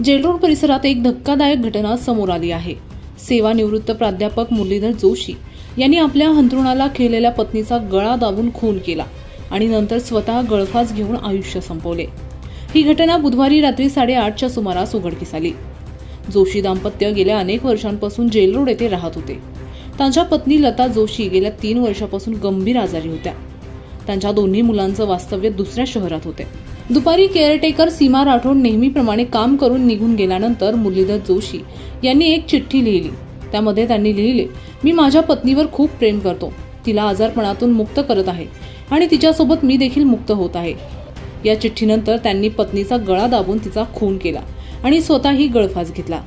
Gel road परिसरात एक धक्कादायक घटना समोर आली आहे। सेवानिवृत्त प्राध्यापक मुरलीधर जोशी यांनी आपल्या अंथरुणाला खिळलेल्या पत्नीचा गळा दाबून खून केला आणि नंतर स्वतः गळफास घेऊन आयुष्य संपवले। ही घटना बुधवारी रात्री 8:30च्या सुमारास उघडकीस आली। जोशी दाम्पत्य गेल्या अनेक वर्षांपासून जेल रोड येथे राहत होते। त्यांच्या पत्नी लता जोशी गेल्या 3 वर्षांपासून गंभीर आजारी होत्या। त्यांच्या दोन्ही मुलांचं वास्तव्य दुसऱ्या शहरात होते। दुपारी केअरटेकर सीमा राठोड नेहमीप्रमाणे काम करून निघून गेल्यानंतर मुरलीधर जोशी यांनी एक चिठ्ठी लिहिली। त्यामध्ये त्यांनी लिहिले, मी माझ्या पत्नीवर खूप प्रेम करतो, तिला आजारपणातून मुक्त करत आहे आणि तिच्यासोबत मी देखील मुक्त होत आहे। या चिठ्ठीनंतर त्यांनी पत्नीचा गळा दाबून तिचा खून केला आणि स्वतःही गळफास घेतला।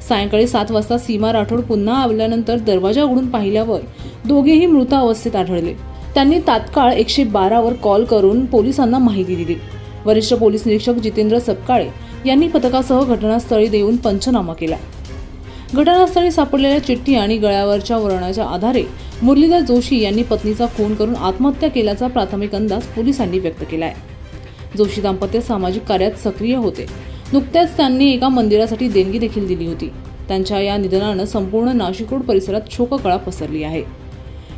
सायंकाळी 7 वाजता सीमा राठोड पुन्हा आल्यानंतर दरवाजा उघडून पाहिल्यावर दोघेही मृत अवस्थेत आढळले। त्यांनी तात्काळ 112 वर कॉल करून पोलिसांना माहिती दिली। वरिष्ठ पोलीस निरीक्षक जितेंद्र सपकाळे यांनी पथकासह घटनास्थळी येऊन पंचनामा केला। घटनास्थळी सापडलेल्या चिठ्ठी आणि गळ्यावरच्या वर्णाच्या आधारे मुरलीधर जोशी यांनी पत्नीचा खून करून आत्महत्या केल्याचा प्राथमिक अंदाज पोलिसांनी व्यक्त केला आहे। जोशी दाम्पत्य सामाजिक कार्यात सक्रिय होते। नुकत्याच त्यांनी एका मंदिरासाठी देणगी देखील दिली होती। त्यांच्या या निधनानं संपूर्ण नाशिक रोड परिसरात शोककळा पसरली आहे।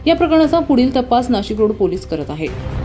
या प्रकरणाचा पुढील तपास नाशिक रोड पोलीस करत आहेत।